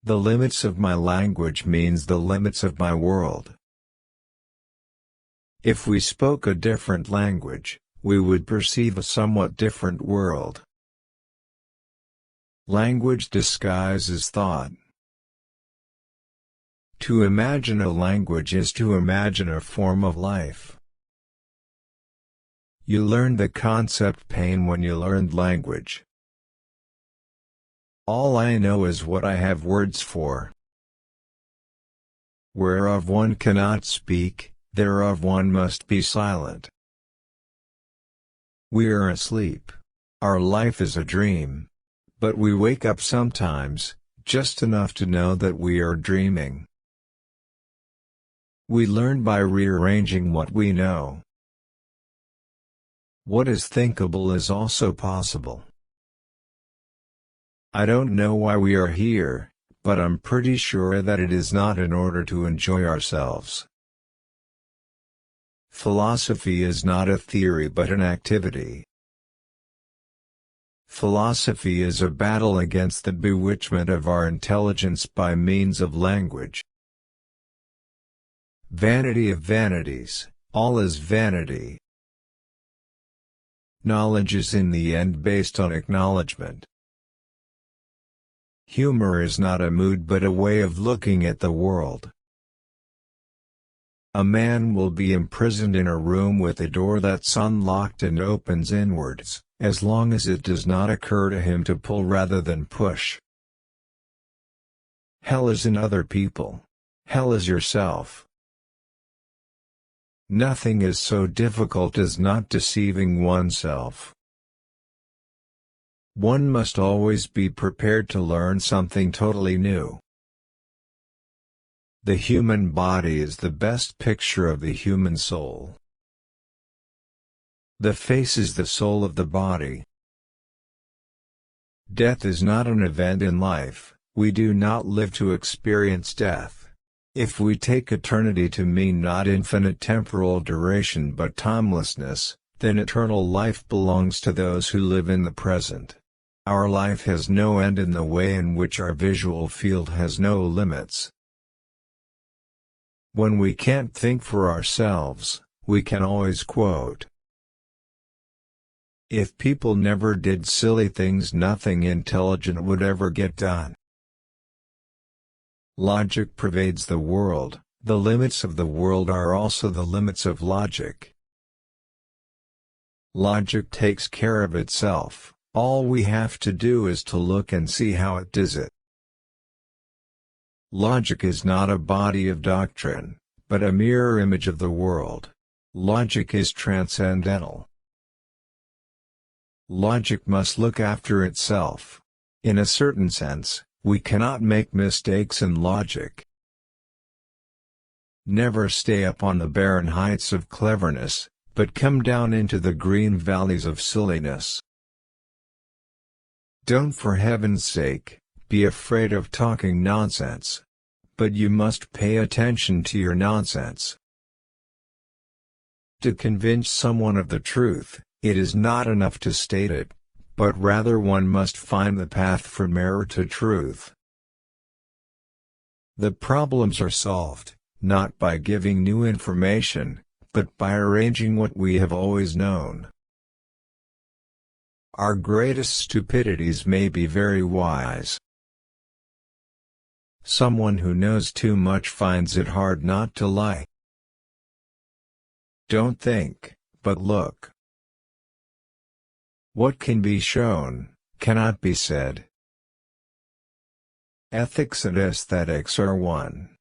The limits of my language means the limits of my world. If we spoke a different language, we would perceive a somewhat different world. Language disguises thought. To imagine a language is to imagine a form of life. You learned the concept pain when you learned language. All I know is what I have words for. Whereof one cannot speak, thereof one must be silent. We are asleep. Our life is a dream. But we wake up sometimes, just enough to know that we are dreaming. We learn by rearranging what we know. What is thinkable is also possible. I don't know why we are here, but I'm pretty sure that it is not in order to enjoy ourselves. Philosophy is not a theory but an activity. Philosophy is a battle against the bewitchment of our intelligence by means of language. Vanity of vanities, all is vanity. Knowledge is in the end based on acknowledgement. Humor is not a mood but a way of looking at the world. A man will be imprisoned in a room with a door that's unlocked and opens inwards, as long as it does not occur to him to pull rather than push. Hell is in other people. Hell is yourself. Nothing is so difficult as not deceiving oneself. One must always be prepared to learn something totally new. The human body is the best picture of the human soul. The face is the soul of the body. Death is not an event in life, we do not live to experience death. If we take eternity to mean not infinite temporal duration but timelessness, then eternal life belongs to those who live in the present. Our life has no end in the way in which our visual field has no limits. When we can't think for ourselves, we can always quote. If people never did silly things, nothing intelligent would ever get done. Logic pervades the world, the limits of the world are also the limits of logic. Logic takes care of itself. All we have to do is to look and see how it does it. Logic is not a body of doctrine, but a mirror image of the world. Logic is transcendental. Logic must look after itself. In a certain sense, we cannot make mistakes in logic. Never stay up on the barren heights of cleverness, but come down into the green valleys of silliness. Don't for heaven's sake, be afraid of talking nonsense. But you must pay attention to your nonsense. To convince someone of the truth, it is not enough to state it, but rather one must find the path from error to truth. The problems are solved, not by giving new information, but by arranging what we have always known. Our greatest stupidities may be very wise. Someone who knows too much finds it hard not to lie. Don't think, but look. What can be shown, cannot be said. Ethics and aesthetics are one.